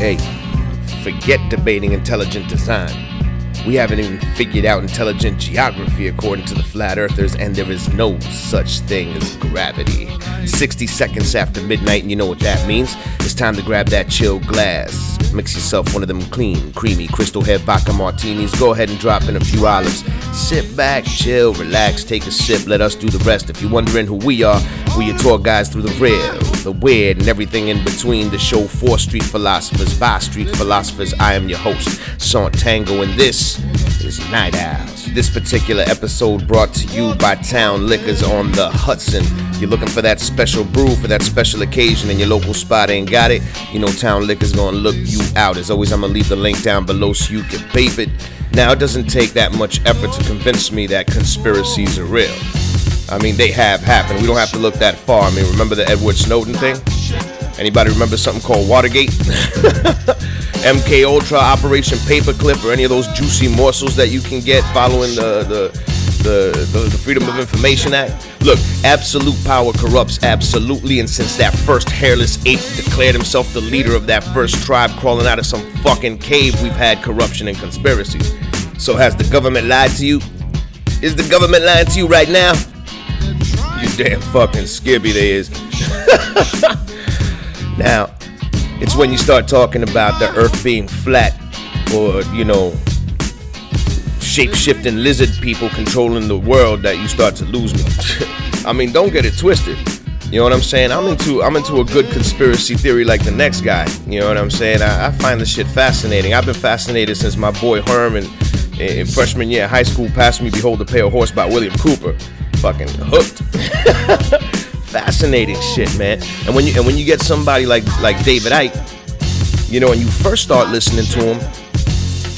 Hey, forget debating intelligent design. We haven't even figured out intelligent geography according to the flat earthers, and there is no such thing as gravity. 60 seconds after midnight, and you know what that means. It's time to grab that chilled glass. Mix yourself one of them clean, creamy, crystal head vodka martinis. Go ahead and drop in a few olives. Sit back, chill, relax, take a sip. Let us do the rest. If you're wondering who we are, we your tour guides through the real, the weird, and everything in between. The show for street philosophers, by street philosophers. I am your host, Saunt Tango, and this is Night Owlz. This particular episode brought to you by Town Liquors on the Hudson. You're looking for that special brew for that special occasion and your local spot ain't got it, you know Town Liquor's gonna look you out. As always, I'm gonna leave the link down below so you can babe it. Now, it doesn't take that much effort to convince me that conspiracies are real. I mean, they have happened. We don't have to look that far. I mean, remember the Edward Snowden thing? Anybody remember something called Watergate? MK Ultra, Operation Paperclip, or any of those juicy morsels that you can get following the Freedom of Information Act? Look, absolute power corrupts absolutely, and since that first hairless ape declared himself the leader of that first tribe crawling out of some fucking cave, we've had corruption and conspiracies. So has the government lied to you? Is the government lying to you right now? You damn fucking skibby there is. Now, it's when you start talking about the earth being flat, or, you know, shape-shifting lizard people controlling the world, that you start to lose me. I mean, don't get it twisted. You know what I'm saying? I'm into a good conspiracy theory like the next guy. You know what I'm saying? I find this shit fascinating. I've been fascinated since my boy Herm in freshman year of high school passed me Behold a Pale Horse by William Cooper. Fucking hooked. Fascinating shit, man. And when you get somebody like David Icke, you know, and you first start listening to him,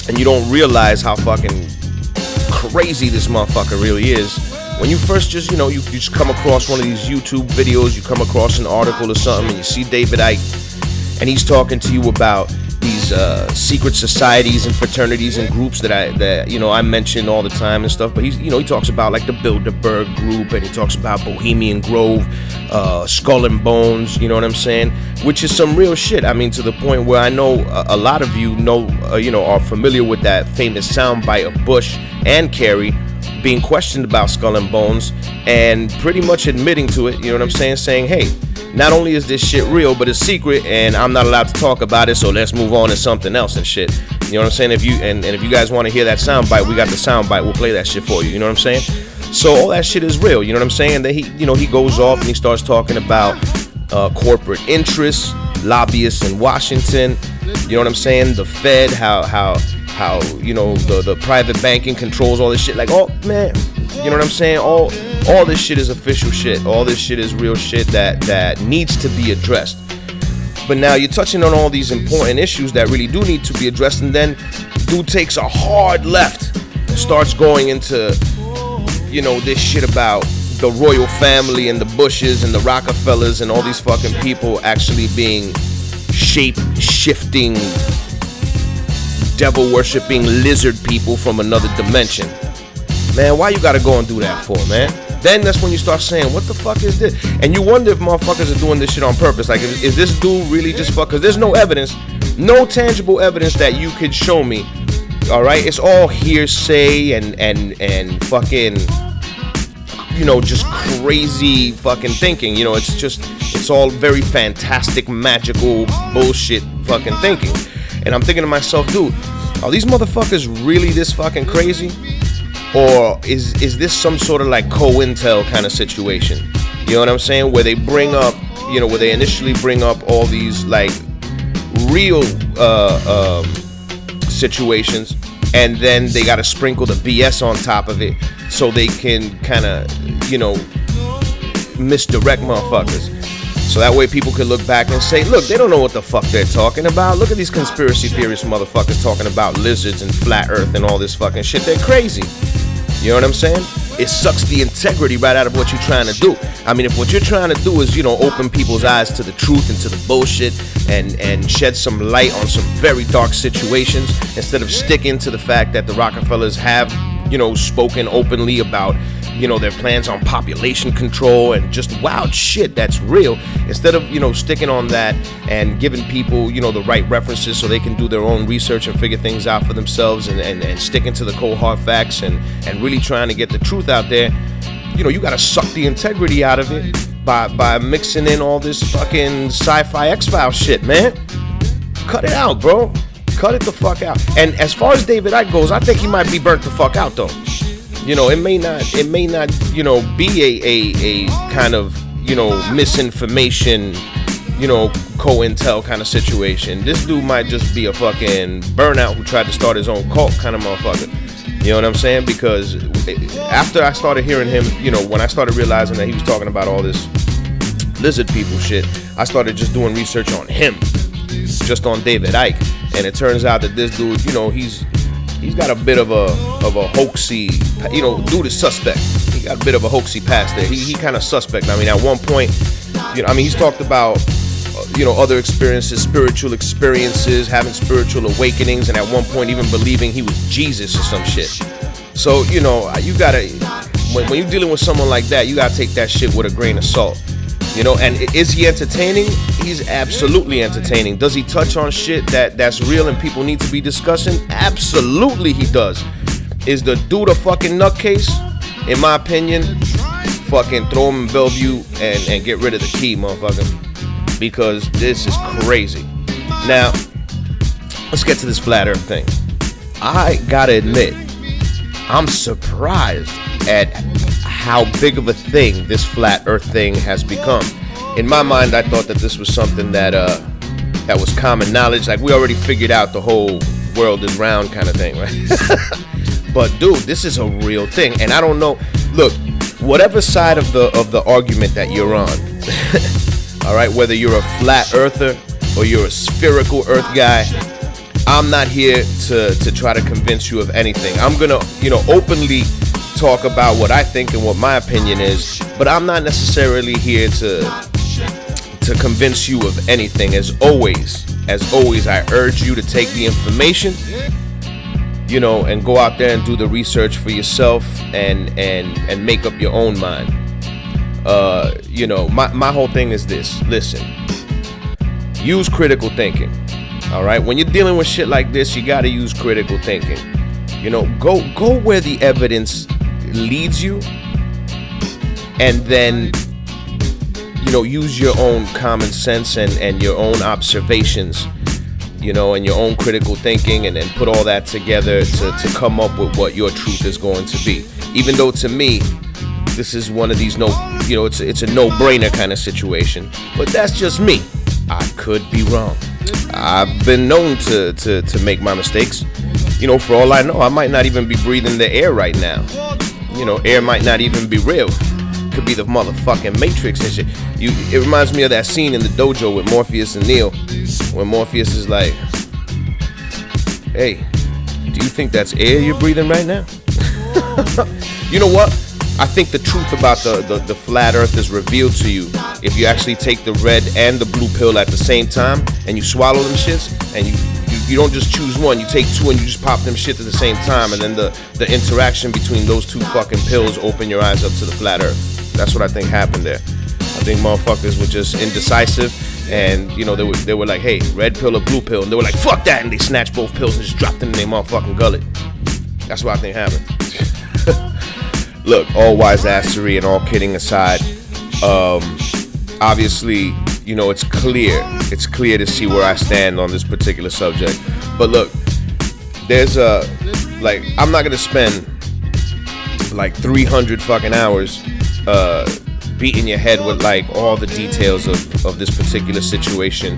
and you don't realize how fucking crazy this motherfucker really is. When you first just, you know, you just come across one of these YouTube videos, you come across an article or something, and you see David Icke, and he's talking to you about these secret societies and fraternities and groups that I mention all the time and stuff. But he talks about like the Bilderberg group, and he talks about Bohemian Grove, Skull and Bones. You know what I'm saying? Which is some real shit. I mean, to the point where I know a lot of you know, are familiar with that famous soundbite of Bush and Kerry being questioned about Skull and Bones and pretty much admitting to it. You know what I'm saying? Saying, hey, not only is this shit real, but it's secret, and I'm not allowed to talk about it, so let's move on to something else and shit. You know what I'm saying? If you guys want to hear that soundbite, we got the soundbite. We'll play that shit for you. You know what I'm saying? So all that shit is real. You know what I'm saying? And then he goes off and he starts talking about corporate interests, lobbyists in Washington. You know what I'm saying? The Fed, how the private banking controls all this shit. Like, oh man, you know what I'm saying? All this shit is official shit. All this shit is real shit that needs to be addressed. But now you're touching on all these important issues that really do need to be addressed, and then dude takes a hard left and starts going into, you know, this shit about the royal family and the Bushes and the Rockefellers and all these fucking people actually being shape-shifting, devil-worshipping lizard people from another dimension. Man, why you gotta go and do that for, man? Then that's when you start saying, what the fuck is this? And you wonder if motherfuckers are doing this shit on purpose. Like, is this dude really just fuck? Because there's no evidence, no tangible evidence that you could show me. All right? It's all hearsay and fucking, you know, just crazy fucking thinking. You know, it's all very fantastic, magical bullshit fucking thinking. And I'm thinking to myself, dude, are these motherfuckers really this fucking crazy? Or is this some sort of like co-intel kind of situation? You know what I'm saying? Where they bring up, you know, where they initially bring up all these like real situations, and then they got to sprinkle the BS on top of it so they can kind of, you know, misdirect motherfuckers. So that way people can look back and say, look, they don't know what the fuck they're talking about. Look at these conspiracy theorist motherfuckers talking about lizards and flat earth and all this fucking shit. They're crazy. You know what I'm saying? It sucks the integrity right out of what you're trying to do. I mean, if what you're trying to do is, you know, open people's eyes to the truth and to the bullshit and shed some light on some very dark situations, instead of sticking to the fact that the Rockefellers have, spoken openly about, their plans on population control and just wild shit that's real, instead of, sticking on that and giving people, the right references so they can do their own research and figure things out for themselves, and sticking to the cold hard facts and really trying to get the truth out there. You gotta suck the integrity out of it by mixing in all this fucking sci-fi X-Files shit, man. Cut it out, bro. Cut it the fuck out. And as far as David Icke goes, I think he might be burnt the fuck out, though. It may not, be a kind of, misinformation, co-intel kind of situation. This dude might just be a fucking burnout who tried to start his own cult kind of motherfucker. You know what I'm saying? Because after I started hearing him, when I started realizing that he was talking about all this lizard people shit, I started just doing research on him, just on David Icke. And it turns out that this dude, he's got a bit of a hoaxy, dude is suspect. He got a bit of a hoaxy past there. He kind of suspect. I mean, at one point, he's talked about, other experiences, spiritual experiences, having spiritual awakenings, and at one point even believing he was Jesus or some shit. So, you gotta, when you're dealing with someone like that, you gotta take that shit with a grain of salt. And is he entertaining? He's absolutely entertaining. Does he touch on shit that's real and people need to be discussing? Absolutely he does. Is the dude a fucking nutcase? In my opinion, fucking throw him in Bellevue and get rid of the key, motherfucker. Because this is crazy. Now, let's get to this flat earth thing. I gotta admit, I'm surprised at how big of a thing this flat earth thing has become. In my mind, I thought that this was something that was common knowledge. Like, we already figured out the whole world is round kind of thing, right? But dude, this is a real thing. And I don't know, look, whatever side of the argument that you're on, all right, whether you're a flat earther or you're a spherical earth guy, I'm not here to try to convince you of anything. I'm gonna, openly talk about what I think and what my opinion is, but I'm not necessarily here to convince you of anything. As always, I urge you to take the information, and go out there and do the research for yourself and make up your own mind. My whole thing is this. Listen, use critical thinking. All right, when you're dealing with shit like this, you gotta use critical thinking. Go where the evidence leads you, and then use your own common sense and your own observations, and your own critical thinking, and then put all that together to come up with what your truth is going to be. Even though to me, this is one of these it's a no-brainer kind of situation, but that's just me. I could be wrong. I've been known to make my mistakes. For all I know, I might not even be breathing the air right now. Air might not even be real. Could be the motherfucking Matrix and shit. It reminds me of that scene in the dojo with Morpheus and Neo, when Morpheus is like, "Hey, do you think that's air you're breathing right now?" You know what? I think the truth about the flat earth is revealed to you if you actually take the red and the blue pill at the same time, and you swallow them shits, and you don't just choose one, you take two and you just pop them shit at the same time, and then the interaction between those two fucking pills open your eyes up to the flat earth. That's what I think happened there. I think motherfuckers were just indecisive, and they were like, "Hey, red pill or blue pill?" And they were like, "Fuck that!" And they snatched both pills and just dropped them in their motherfucking gullet. That's what I think happened. Look, all wise assery and all kidding aside, obviously, it's clear to see where I stand on this particular subject. But look, there's I'm not gonna spend like 300 fucking hours beating your head with like all the details of this particular situation,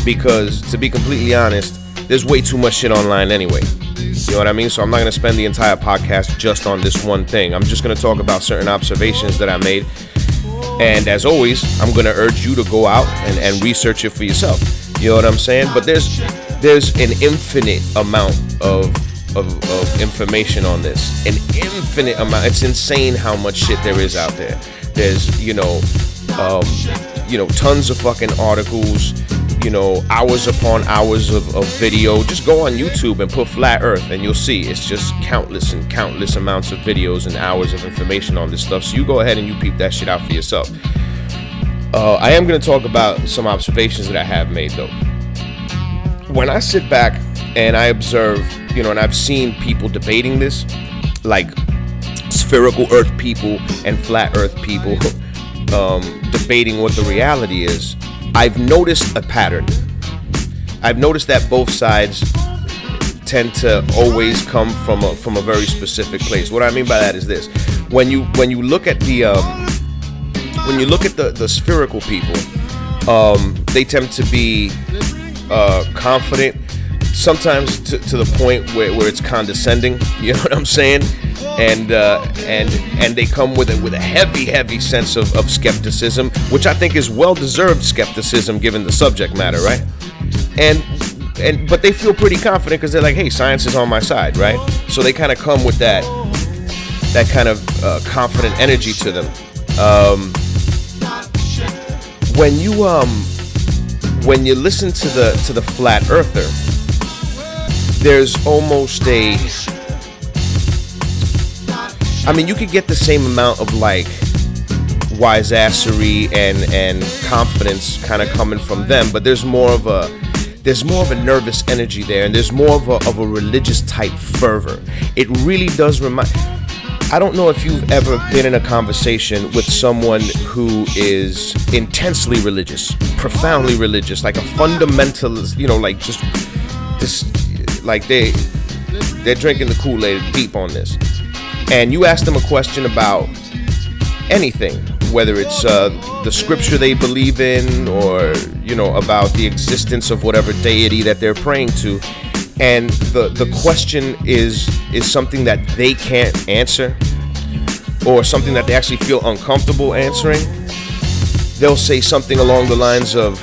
because to be completely honest, there's way too much shit online anyway. You know what I mean? So I'm not going to spend the entire podcast just on this one thing. I'm just going to talk about certain observations that I made. And as always, I'm going to urge you to go out and research it for yourself. You know what I'm saying? But there's an infinite amount of information on this. An infinite amount. It's insane how much shit there is out there. There's, tons of fucking articles, hours upon hours of video. Just go on YouTube and put flat earth and you'll see it's just countless and countless amounts of videos and hours of information on this stuff. So you go ahead and you peep that shit out for yourself. I am going to talk about some observations that I have made, though. When I sit back and I observe, and I've seen people debating this, like spherical earth people and flat earth people debating what the reality is, I've noticed a pattern. I've noticed that both sides tend to always come from a very specific place. What I mean by that is this: when you look at the spherical people, they tend to be confident, sometimes to the point where it's condescending. You know what I'm saying? And they come with a heavy sense of skepticism, which I think is well-deserved skepticism given the subject matter, right? But they feel pretty confident because they're like, hey, science is on my side, right? So they kind of come with that kind of confident energy to them. When you listen to the flat earther, there's almost you could get the same amount of like wiseassery and confidence kind of coming from them, but there's more of a nervous energy there, and there's more of a religious type fervor. It really does remind. I don't know if you've ever been in a conversation with someone who is intensely religious, profoundly religious, like a fundamentalist, like just this, like they're drinking the Kool-Aid deep on this. And you ask them a question about anything, whether it's the scripture they believe in, or about the existence of whatever deity that they're praying to, and the question is something that they can't answer, or something that they actually feel uncomfortable answering. They'll say something along the lines of,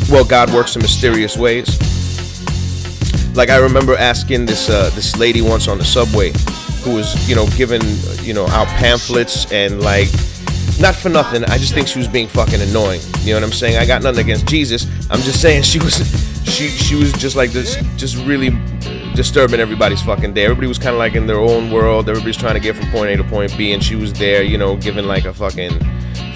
well, God works in mysterious ways. Like, I remember asking this lady once on the subway, who was, giving, out pamphlets, and like, not for nothing, I just think she was being fucking annoying. You know what I'm saying? I got nothing against Jesus. I'm just saying she was just like this, just really disturbing everybody's fucking day. Everybody was kind of like in their own world. Everybody's trying to get from point A to point B, and she was there, giving like a fucking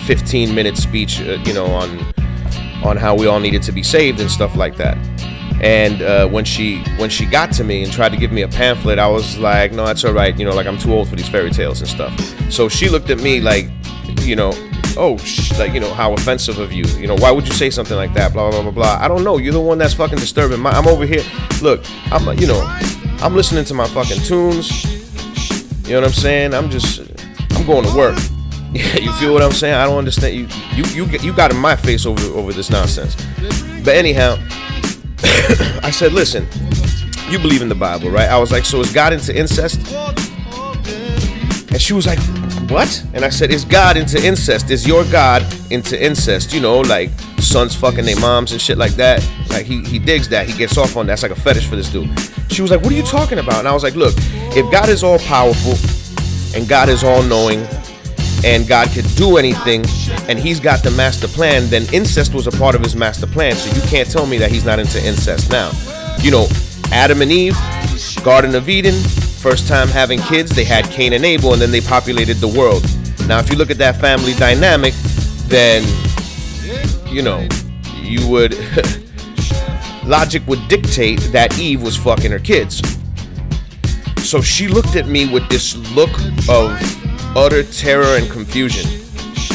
15-minute speech, on how we all needed to be saved and stuff like that. And when she got to me and tried to give me a pamphlet, I was like, no, that's all right. Like, I'm too old for these fairy tales and stuff. So she looked at me like, how offensive of you. Why would you say something like that? Blah, blah, blah, blah. I don't know. You're the one that's fucking disturbing. I'm over here. Look, I'm listening to my fucking tunes. You know what I'm saying? I'm going to work. You feel what I'm saying? I don't understand. You got in my face over this nonsense. But anyhow, I said, listen, you believe in the Bible, right? I was like, so is God into incest? And she was like, what? And I said, is God into incest? Is your God into incest? Like sons fucking their moms and shit like that. Like he digs that. He gets off on that. It's like a fetish for this dude. She was like, what are you talking about? And I was like, look, if God is all powerful and God is all knowing and God could do anything and he's got the master plan, then incest was a part of his master plan. So you can't tell me that he's not into incest. Now, Adam and Eve, Garden of Eden, first time having kids, they had Cain and Abel, and then they populated the world. Now, if you look at that family dynamic, then, you would, logic would dictate that Eve was fucking her kids. So she looked at me with this look of utter terror and confusion.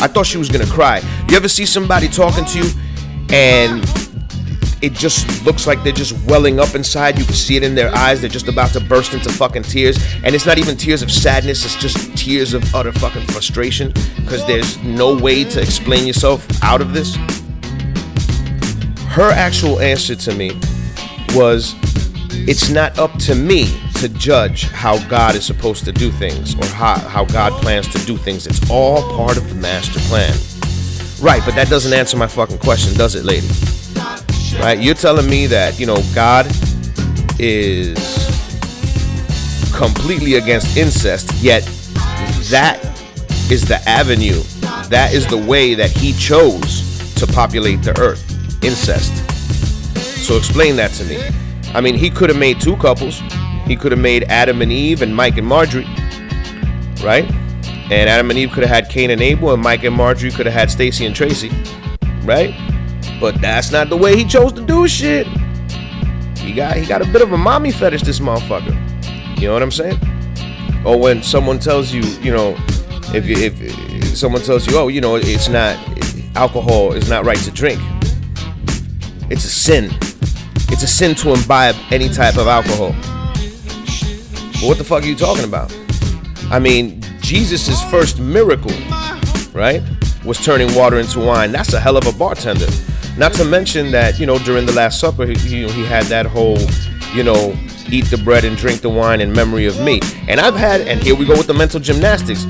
I thought she was gonna cry. You ever see somebody talking to you and it just looks like they're just welling up inside? You can see it in their eyes. They're just about to burst into fucking tears. And it's not even tears of sadness. It's just tears of utter fucking frustration because there's no way to explain yourself out of this. Her actual answer to me was, it's not up to me to judge how God is supposed to do things or how God plans to do things. It's all part of the master plan. Right, but that doesn't answer my fucking question, does it, lady? Right, you're telling me that, God is completely against incest, yet that is the avenue, that is the way that he chose to populate the earth, incest. So explain that to me. I mean, he could have made two couples. He could have made Adam and Eve and Mike and Marjorie, right? And Adam and Eve could have had Cain and Abel, and Mike and Marjorie could have had Stacy and Tracy, right? But that's not the way he chose to do shit. He got a bit of a mommy fetish, this motherfucker. You know what I'm saying? Or when someone tells you, you know, if someone tells you, oh, you know, it's not, alcohol is not right to drink. It's a sin. It's a sin to imbibe any type of alcohol. But what the fuck are you talking about? I mean, Jesus' first miracle, right, was turning water into wine. That's a hell of a bartender. Not to mention that, you know, during the Last Supper, he had that whole, you know, eat the bread and drink the wine in memory of me. And and here we go with the mental gymnastics.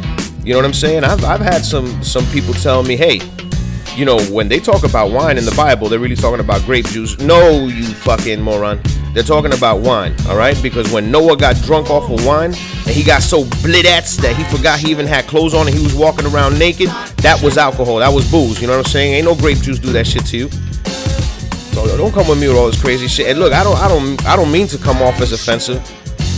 You know what I'm saying? I've had some people tell me, hey, you know, when they talk about wine in the Bible, they're really talking about grape juice. No, you fucking moron. They're talking about wine, all right? Because when Noah got drunk off of wine, and he got so blitz that he forgot he even had clothes on and he was walking around naked, that was alcohol. That was booze. You know what I'm saying? Ain't no grape juice do that shit to you. So don't come with me with all this crazy shit. And look, I don't mean to come off as offensive.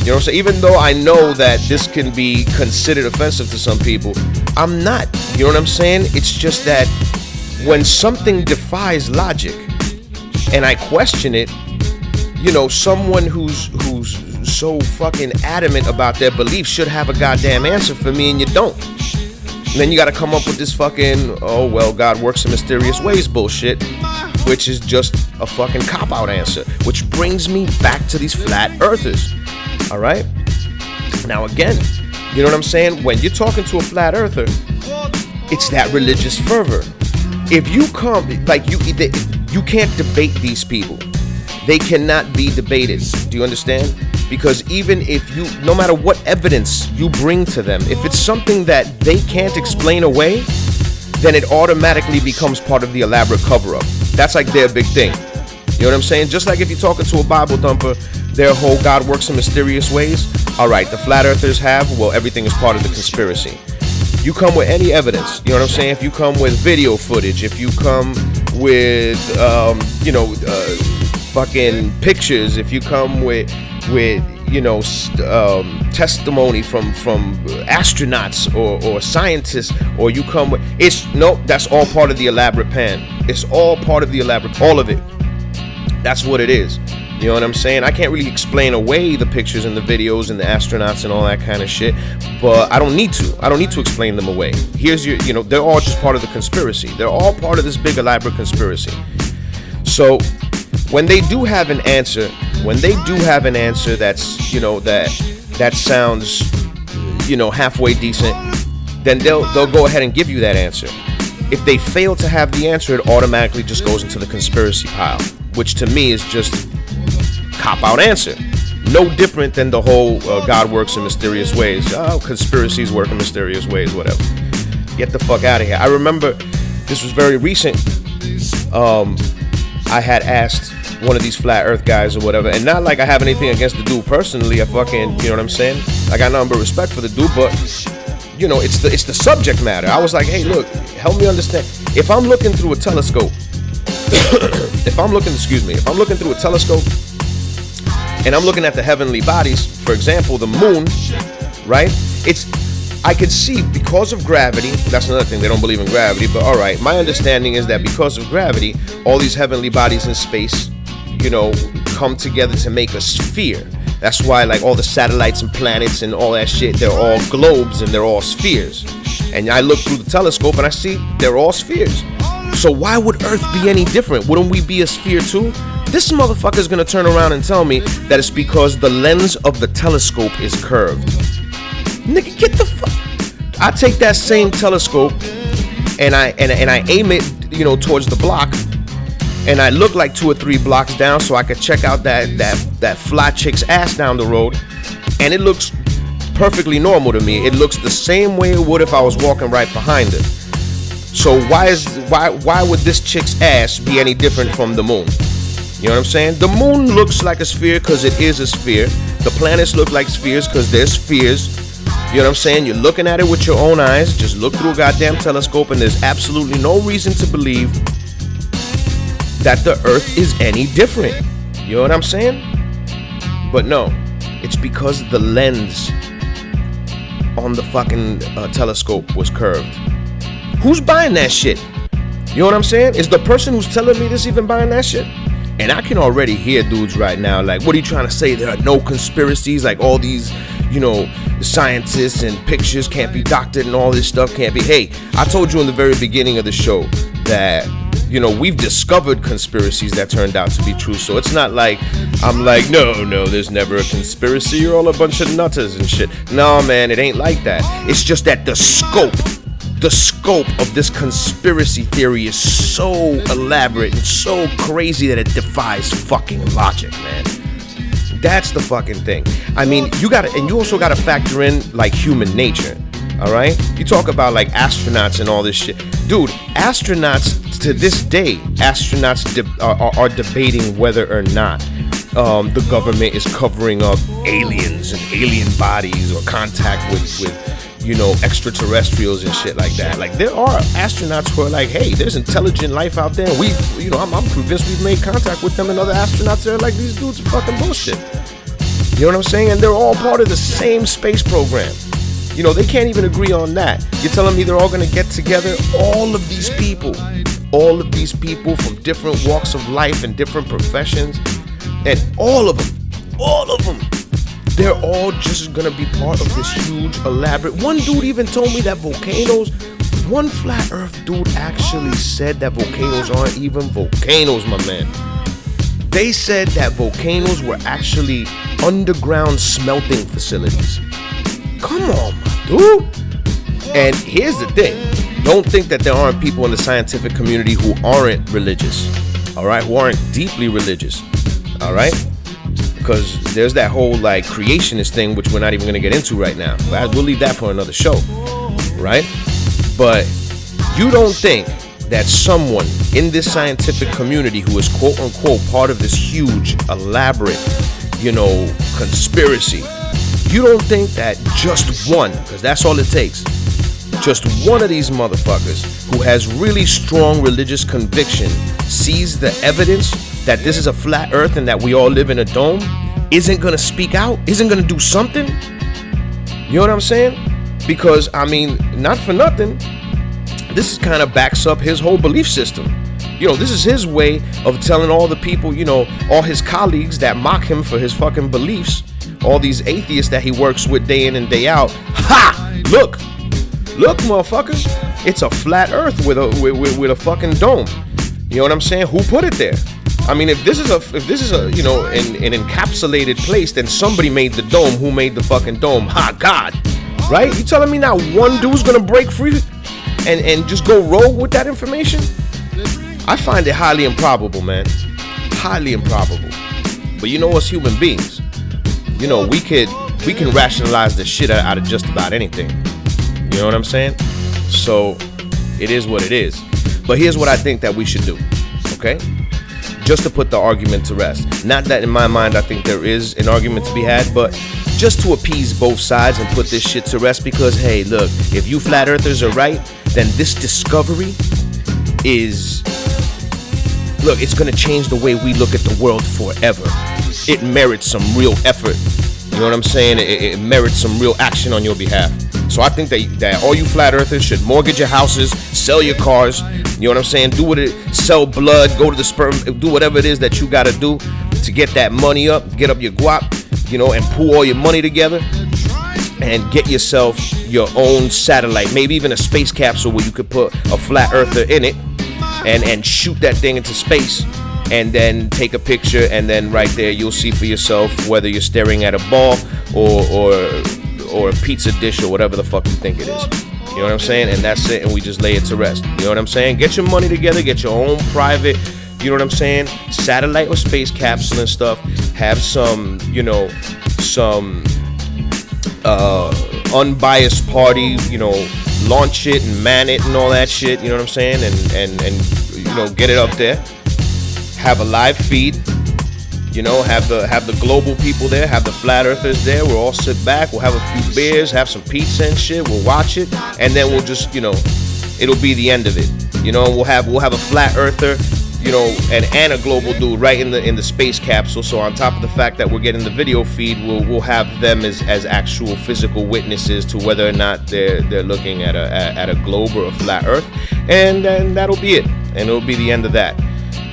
You know what I'm saying? Even though I know that this can be considered offensive to some people, I'm not. You know what I'm saying? It's just that when something defies logic and I question it, you know, someone who's so fucking adamant about their beliefs should have a goddamn answer for me, and you don't. And then you got to come up with this fucking, oh, well, God works in mysterious ways bullshit, which is just a fucking cop-out answer, which brings me back to these flat earthers. All right? Now, again, you know what I'm saying? When you're talking to a flat earther, it's that religious fervor. If you come, like, you can't debate these people. They cannot be debated. Do you understand? Because even if no matter what evidence you bring to them, if it's something that they can't explain away, then it automatically becomes part of the elaborate cover-up. That's like their big thing. You know what I'm saying? Just like if you're talking to a Bible thumper, their whole God works in mysterious ways. All right, the flat earthers have, well, everything is part of the conspiracy. You come with any evidence, you know what I'm saying? If you come with video footage, if you come with, fucking pictures, if you come with you know, testimony from astronauts or scientists, or you come with, that's all part of the elaborate pan. It's all part of the elaborate, all of it. That's what it is. You know what I'm saying? I can't really explain away the pictures and the videos and the astronauts and all that kind of shit, but I don't need to explain them away. Here's you know, they're all just part of the conspiracy. They're all part of this big elaborate conspiracy. So when they do have an answer, that's, you know, that sounds, you know, halfway decent, then they'll go ahead and give you that answer. If they fail to have the answer, it automatically just goes into the conspiracy pile, which to me is just cop-out answer. No different than the whole God works in mysterious ways. Oh, conspiracies work in mysterious ways, whatever. Get the fuck out of here. I remember this was very recent. I had asked one of these flat earth guys or whatever, and not like I have anything against the dude personally. I fucking, you know what I'm saying? I got nothing but respect for the dude, but you know, it's the subject matter. I was like, hey, look, help me understand. If I'm looking through a telescope, if I'm looking through a telescope and I'm looking at the heavenly bodies, for example, the moon, right? I could see, because of gravity, that's another thing, they don't believe in gravity, but all right, my understanding is that because of gravity, all these heavenly bodies in space, you know, come together to make a sphere. That's why, like, all the satellites and planets and all that shit, they're all globes and they're all spheres. And I look through the telescope and I see they're all spheres. So why would Earth be any different? Wouldn't we be a sphere too? This motherfucker's gonna turn around and tell me that it's because the lens of the telescope is curved. Nigga, get the fuck. I take that same telescope and I aim it, you know, towards the block, and I look like 2 or 3 blocks down so I could check out that fly chick's ass down the road, and it looks perfectly normal to me. It looks the same way it would if I was walking right behind it. So why would this chick's ass be any different from the moon? You know what I'm saying? The moon looks like a sphere because it is a sphere. The planets look like spheres because they're spheres. You know what I'm saying? You're looking at it with your own eyes. Just look through a goddamn telescope, and there's absolutely no reason to believe that the earth is any different. You know what I'm saying? But no, it's because the lens on the fucking telescope was curved. Who's buying that shit? You know what I'm saying? Is the person who's telling me this even buying that shit? And I can already hear dudes right now like, what are you trying to say? There are no conspiracies, like all these, you know, scientists and pictures can't be doctored and all this stuff can't be. Hey, I told you in the very beginning of the show that, you know, we've discovered conspiracies that turned out to be true. So it's not like I'm like, no, there's never a conspiracy. You're all a bunch of nutters and shit. No, man, it ain't like that. It's just that the scope of this conspiracy theory is so elaborate and so crazy that it defies fucking logic, man. That's the fucking thing. I mean, you also gotta factor in like human nature. All right, you talk about like astronauts and all this shit, dude. Astronauts to this day, are debating whether or not the government is covering up aliens and alien bodies or contact with you know, extraterrestrials and shit like that. Like, there are astronauts who are like, hey, there's intelligent life out there. I'm convinced we've made contact with them, and other astronauts are like, these dudes are fucking bullshit. You know what I'm saying? And they're all part of the same space program. You know, they can't even agree on that. You're telling me they're all gonna get together? All of these people from different walks of life and different professions, and all of them, they're all just gonna be part of this huge, elaborate. One dude even told me that volcanoes, one flat earth dude actually said that volcanoes aren't even volcanoes, my man. They said that volcanoes were actually underground smelting facilities. Come on, my dude. And here's the thing. Don't think that there aren't people in the scientific community who aren't religious, all right? Who aren't deeply religious, all right? Because there's that whole like creationist thing, which we're not even going to get into right now. We'll leave that for another show, right? But you don't think that someone in this scientific community who is quote unquote part of this huge, elaborate, you know, conspiracy, you don't think that just one, because that's all it takes, just one of these motherfuckers who has really strong religious conviction sees the evidence that this is a flat earth and that we all live in a dome, isn't gonna speak out, isn't gonna do something? You know what I'm saying? Because, I mean, not for nothing, this kind of backs up his whole belief system. You know, this is his way of telling all the people, you know, all his colleagues that mock him for his fucking beliefs, all these atheists that he works with day in and day out, ha! Look, motherfuckers, it's a flat earth with a fucking dome. You know what I'm saying? Who put it there? I mean, if this is a you know, an encapsulated place, then somebody made the dome. Who made the fucking dome? Ha, God, right? You telling me now one dude's gonna break free and just go rogue with that information? I find it highly improbable, man. Highly improbable. But you know, us human beings, you know, we can rationalize the shit out of just about anything. You know what I'm saying? So it is what it is. But here's what I think that we should do, okay? Just to put the argument to rest. Not that in my mind I think there is an argument to be had, but just to appease both sides and put this shit to rest, because, hey, look, if you flat earthers are right, then this discovery is, look, it's gonna change the way we look at the world forever. It merits some real effort. You know what I'm saying? It merits some real action on your behalf. So I think that all you flat earthers should mortgage your houses, sell your cars, you know what I'm saying? Sell blood, go to the sperm, do whatever it is that you gotta do to get that money up, get up your guap, you know, and pool all your money together and get yourself your own satellite, maybe even a space capsule where you could put a flat earther in it and shoot that thing into space, and then take a picture, and then right there you'll see for yourself whether you're staring at a ball or a pizza dish or whatever the fuck you think it is. You know what I'm saying? And that's it, and we just lay it to rest. You know what I'm saying? Get your money together, get your own private, you know what I'm saying, satellite or space capsule and stuff. Have some, you know, some unbiased party, you know, launch it and man it and all that shit, you know what I'm saying? And you know, get it up there. Have a live feed. You know, have the global people there, have the flat earthers there. We'll all sit back, we'll have a few beers, have some pizza and shit, we'll watch it, and then we'll just, you know, it'll be the end of it. You know, we'll have a flat earther you know, and a global dude right in the space capsule. So on top of the fact that we're getting the video feed, we'll have them as actual physical witnesses to whether or not they're looking at a globe or a flat Earth, and that'll be it, and it'll be the end of that.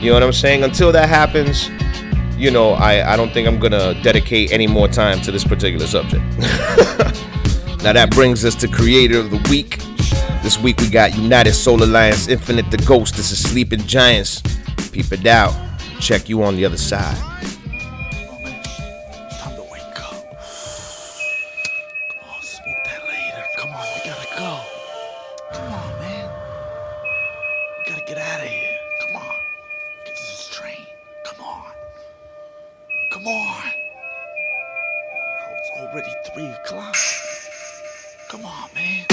You know what I'm saying? Until that happens, you know, I don't think I'm gonna dedicate any more time to this particular subject. Now that brings us to Creator of the Week. This week we got United Soul Alliance, Infinite the Ghost. This is Sleeping Giants. Peep it out. Check you on the other side. Time to wake up. Come on, smoke that later. Come on, we gotta go. Come on, man. We gotta get out of here. Come on. Get to this train. Come on. Come on. Oh, it's already 3 o'clock. Come on, man.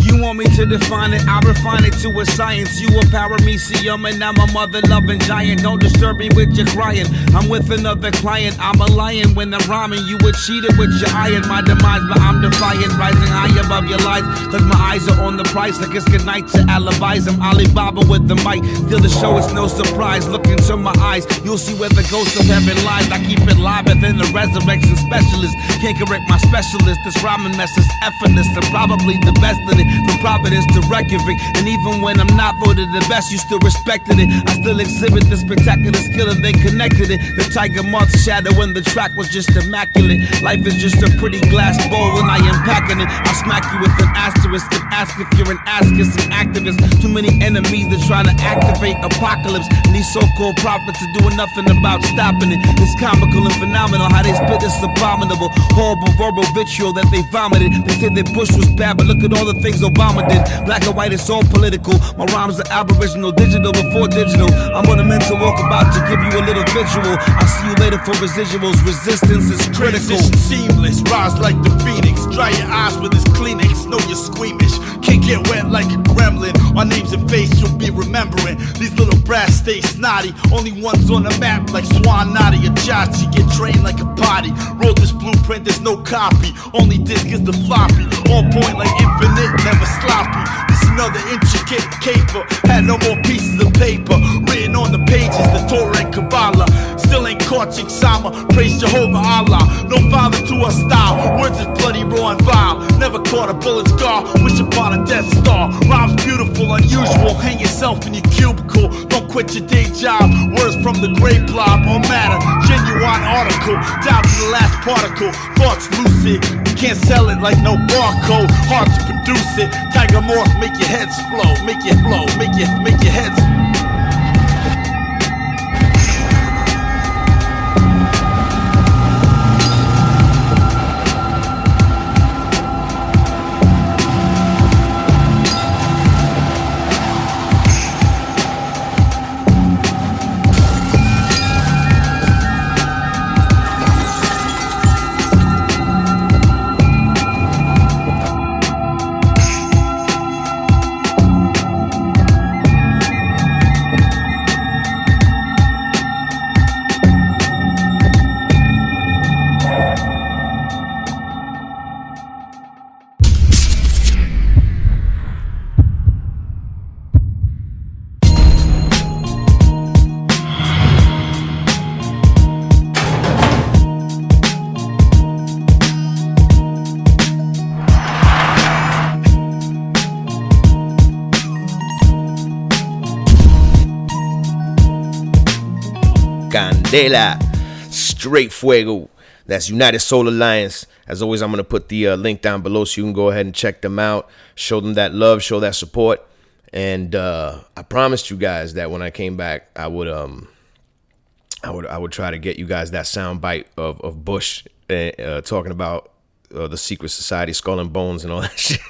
You want me to define it, I refine it to a science. You a paramecium and I'm a mother-loving giant. Don't disturb me with your crying. I'm with another client, I'm a lion when I'm rhyming. You were cheated with your iron, my demise, but I'm defiant. Rising high above your lies, cause my eyes are on the price. Like it's good night to alibis, I'm Alibaba with the mic. Still the show is no surprise, look into my eyes, you'll see where the ghost of heaven lies. I keep it live than the resurrection specialist. Can't correct my specialist, this rhyming mess is effortless. I'm probably the best in it. From Providence to Reykjavik, and even when I'm not voted the best, you still respected it. I still exhibit the spectacular skill and they connected it. The tiger moth's shadow when the track was just immaculate. Life is just a pretty glass bowl and I am packing it. I'll smack you with an asterisk and ask if you're an askist and activist. Too many enemies that try to activate apocalypse, and these so-called prophets are doing nothing about stopping it. It's comical and phenomenal how they spit this abominable, horrible verbal vitriol that they vomited. They said that Bush was bad, but look at all the things Obama did. Black and white, it's all political. My rhymes are aboriginal, digital before digital. I'm on a mental walkabout to give you a little visual. I'll see you later for residuals. Resistance is critical. Transition seamless, rise like the phoenix. Dry your eyes with this Kleenex, know you're squeamish. Can't get wet like a gremlin. Our names and face you'll be remembering. These little brats stay snotty. Only ones on the map like Swan Nadi or Chachi. Get trained like a potty. Wrote this blueprint, there's no copy. Only disc is the floppy. On point like infinite, never sloppy. This another intricate caper. Had no more pieces of paper written on the pages, the Torah and Kabbalah. Still ain't caught Sama. Praise Jehovah Allah. No father to our style. Words is bloody, raw and vile. Never caught a bullet scar. Wish upon a Death Star. Rhymes beautiful, unusual. Hang yourself in your cubicle. Don't quit your day job. Words from the great blob. All matter. Genuine article. Down to the last particle. Thoughts lucid. You can't sell it like no barcode. Hard to produce it. Tiger Morph, make your heads blow. Make it blow. Make your heads. Candela, straight fuego. That's United Soul Alliance. As always, I'm going to put the link down below so you can go ahead and check them out. Show them that love, show that support. And I promised you guys that when I came back, I would try to get you guys that sound bite of Bush talking about the secret society, Skull and Bones and all that shit.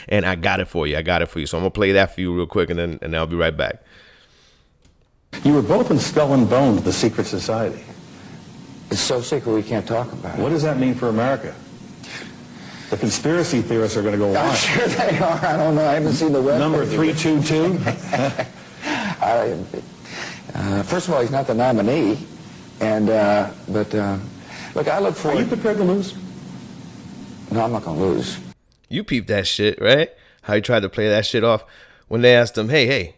And I got it for you. So I'm going to play that for you real quick, and then I'll be right back. You were both in Skull and Bones, the secret society. It's so secret we can't talk about it. What does that mean for America? The conspiracy theorists are going to go I'm wild. sure they are. I don't know. I haven't seen the web. Number 322? First of all, he's not the nominee. And, look, I look forward... Are you prepared to lose? No, I'm not going to lose. You peeped that shit, right? How he tried to play that shit off when they asked him, hey,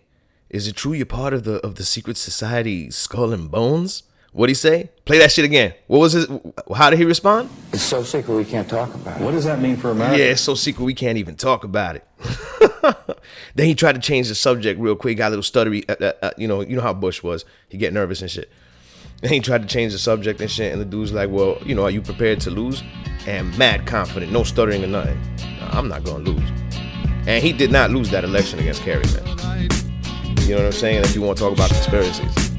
Is it true you're part of the secret society Skull and Bones? What'd he say? Play that shit again. What was his? How did he respond? It's so secret we can't talk about it. What does that mean for America? Yeah, it's so secret we can't even talk about it. Then he tried to change the subject real quick. Got a little stuttery. You know how Bush was. He get nervous and shit. And he tried to change the subject and shit. And the dude's like, well, are you prepared to lose? And mad confident, no stuttering or nothing. I'm not gonna lose. And he did not lose that election against Kerry, man. You know what I'm saying? If you want to talk about conspiracies.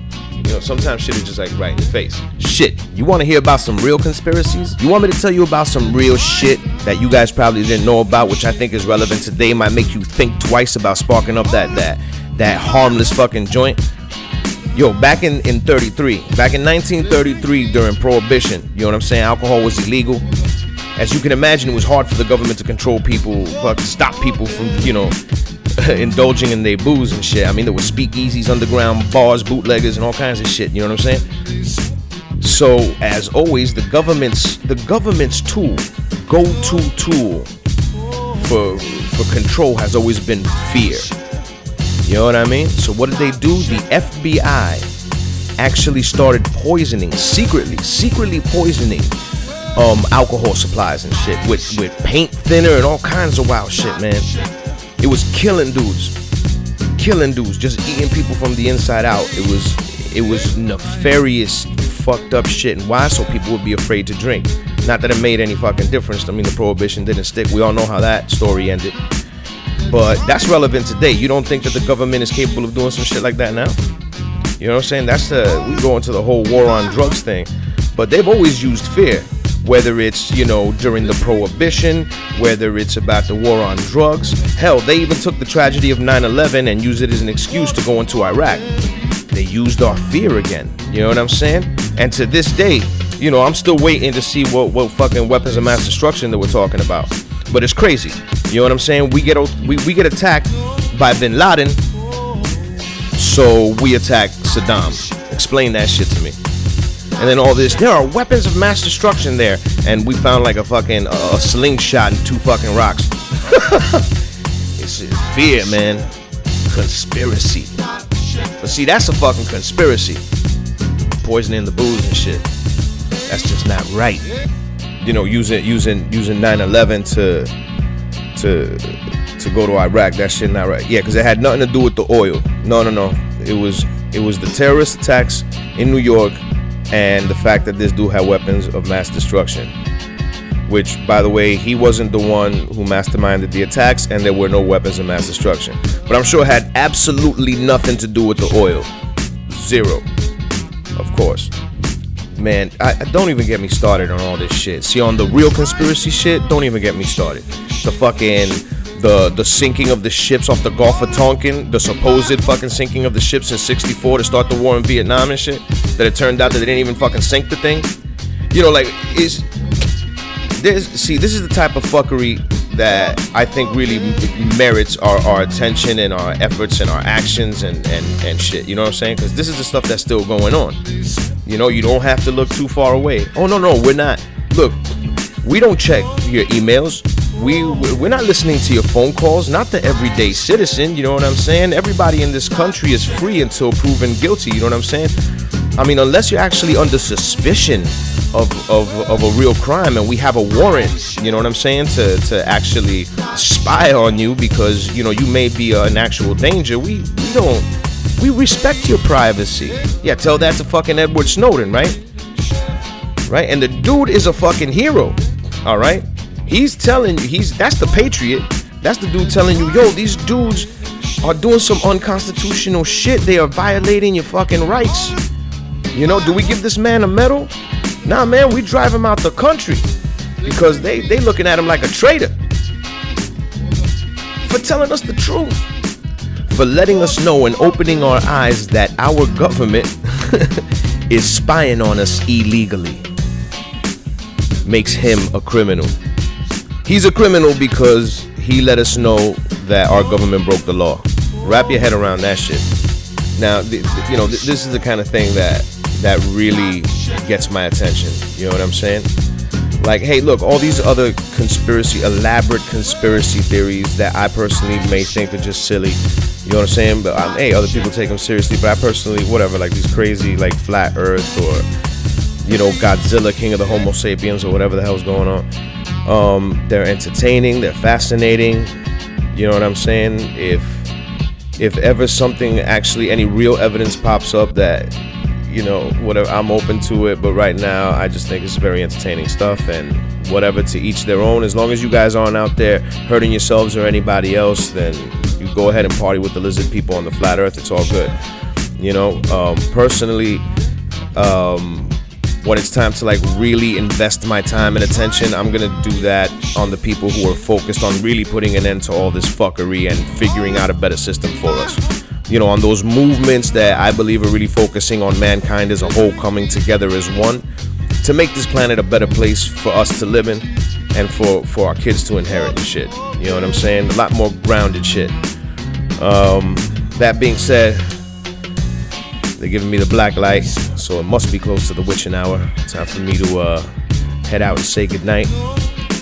Sometimes shit is just like right in your face. Shit, you want to hear about some real conspiracies? You want me to tell you about some real shit that you guys probably didn't know about, which I think is relevant today, might make you think twice about sparking up that harmless fucking joint? Yo, back in 1933, during Prohibition, you know what I'm saying? Alcohol was illegal. As you can imagine, it was hard for the government to control people, stop people from, indulging in their booze and shit. I mean, there were speakeasies, underground bars, bootleggers, and all kinds of shit. You know what I'm saying? So, as always, the government's go-to tool for control has always been fear. You know what I mean? So, what did they do? The FBI actually started secretly poisoning alcohol supplies and shit with paint thinner and all kinds of wild shit, man. It was killing dudes, just eating people from the inside out. It was nefarious, fucked up shit. And why? So people would be afraid to drink. Not that it made any fucking difference. I mean, the prohibition didn't stick. We all know how that story ended. But that's relevant today. You don't think that the government is capable of doing some shit like that now? You know what I'm saying? We go into the whole war on drugs thing. But they've always used fear. Whether it's, during the Prohibition, whether it's about the war on drugs. Hell, they even took the tragedy of 9/11 and used it as an excuse to go into Iraq. They used our fear again. You know what I'm saying? And to this day, I'm still waiting to see what fucking weapons of mass destruction that we're talking about. But it's crazy. You know what I'm saying? We get attacked by Bin Laden, so we attack Saddam. Explain that shit to me. And then all this, there are weapons of mass destruction there. And we found like a fucking a slingshot and 2 fucking rocks. It's fear, man. Conspiracy. But see, that's a fucking conspiracy. Poisoning the booze and shit. That's just not right. Using 9/11 to go to Iraq, that shit not right. Yeah, because it had nothing to do with the oil. No. It was the terrorist attacks in New York. And the fact that this dude had weapons of mass destruction, which, by the way, he wasn't the one who masterminded the attacks, and there were no weapons of mass destruction. But I'm sure it had absolutely nothing to do with the oil. Zero. Of course. Man, I don't even get me started on all this shit. See, on the real conspiracy shit, don't even get me started. The fucking... The sinking of the ships off the Gulf of Tonkin, the supposed fucking sinking of the ships in '64 to start the war in Vietnam and shit, that it turned out that they didn't even fucking sink the thing. This is the type of fuckery that I think really merits our attention and our efforts and our actions and shit. You know what I'm saying? Because this is the stuff that's still going on. You don't have to look too far away. Oh, no, we're not. Look, we don't check your emails. We're not listening to your phone calls, not the everyday citizen, you know what I'm saying? Everybody in this country is free until proven guilty, you know what I'm saying? I mean, unless you're actually under suspicion of a real crime and we have a warrant, you know what I'm saying, to actually spy on you because, you may be an actual danger, we respect your privacy. Yeah, tell that to fucking Edward Snowden, right? Right? And the dude is a fucking hero, all right? He's telling you, that's the patriot. That's the dude telling you, yo, these dudes are doing some unconstitutional shit. They are violating your fucking rights. Do we give this man a medal? Nah, man, we drive him out the country because they looking at him like a traitor for telling us the truth, for letting us know and opening our eyes that our government is spying on us illegally. Makes him a criminal. He's a criminal because he let us know that our government broke the law. Wrap your head around that shit. Now, this is the kind of thing that really gets my attention. You know what I'm saying? Like, hey, look, all these other elaborate conspiracy theories that I personally may think are just silly. You know what I'm saying? But hey, other people take them seriously. But I personally, whatever, like these crazy, like flat Earth or, you know, Godzilla, king of the Homo sapiens, or whatever the hell's going on. They're entertaining. They're fascinating. You know what I'm saying? If ever something actually, any real evidence pops up that, you know, whatever, I'm open to it. But right now, I just think it's very entertaining stuff, and whatever, to each their own. As long as you guys aren't out there hurting yourselves or anybody else, then you go ahead and party with the lizard people on the flat Earth. It's all good. You know, personally, when it's time to like really invest my time and attention, I'm gonna do that on the people who are focused on really putting an end to all this fuckery and figuring out a better system for us. You know, on those movements that I believe are really focusing on mankind as a whole coming together as one to make this planet a better place for us to live in and for our kids to inherit and shit. You know what I'm saying? A lot more grounded shit. That being said, they're giving me the black light, so it must be close to the witching hour. Time for me to head out and say goodnight.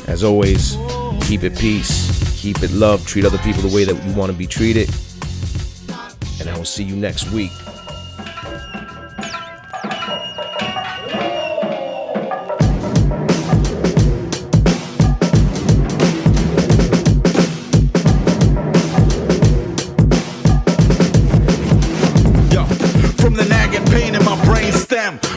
As always, keep it peace, keep it love, treat other people the way that you want to be treated. And I will see you next week.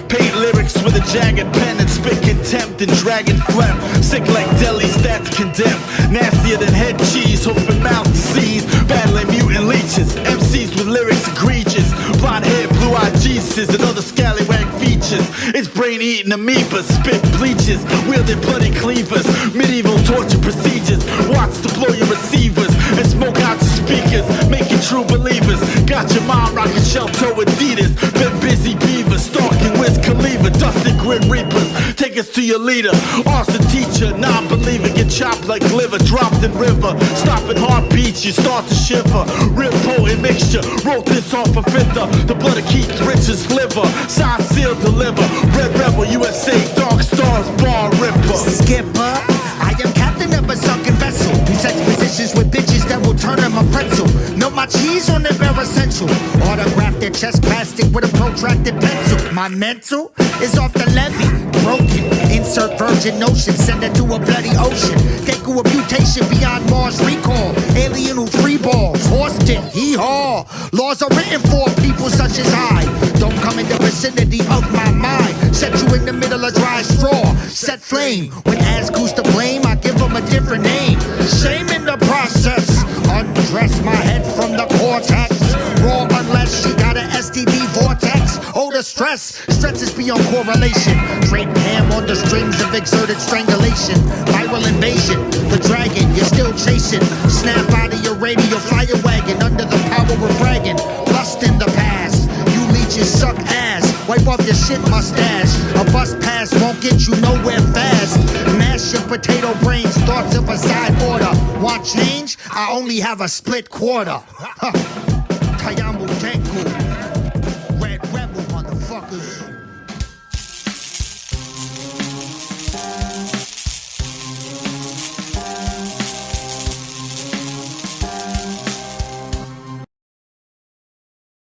Paint lyrics with a jagged pen and spit contempt and dragon phlegm. Sick like deli stats condemned. Nastier than head cheese, hoping mouth disease. Battling mutant leeches. MCs with lyrics egregious. Blonde hair, blue-eyed Jesus, and other scallywag features. It's brain-eating amoebas, spit bleaches, wielding bloody cleavers. Medieval torture procedures. Watch to blow your receivers and smoke out your speakers. Make you true believers. Got your mom rocking shell-toe Adidas. Been busy beavers, stalking Wiz Khalifa, dusted grim reapers. Take us to your leader, arson teacher, non-believer. Get chopped like liver, dropped in river. Stopping heartbeats, you start to shiver. Real potent mixture, wrote this off a fifter. The blood of Keith Richards' liver. Sign, seal, deliver. Red Rebel, USA, Dark Stars, Bar Ripper. Skipper, I am captain of a sunken vessel. You set positions with bitches that will turn them a pretzel. Melt my cheese on their bare essential. Autograph their chest plastic with a protracted pencil. My mental is off the levee, broken. Insert virgin notion, send it to a bloody ocean. Deku a mutation beyond Mars recall. Alien who free balls, Houston, hee-haw. Laws are written for people such as I. Don't come in the vicinity of my mind. Set you in the middle of dry straw. Set flame. When ass goes to blame, I give them a different name. Shame in the process. Undress my head from the cortex. Raw unless she got an STD vortex. Oh, the stress stretches beyond correlation. Trading ham on the strings of exerted strangulation. Viral invasion, the dragon you're still chasing. Snap out of your radio, fire wagon under the power of bragging. Lust in the past, you leeches suck ass. Wipe off your shit mustache. A bus pass won't get you nowhere fast. Mash your potato brains, thoughts of a side order. Want change? I only have a split quarter. Saunt Tango.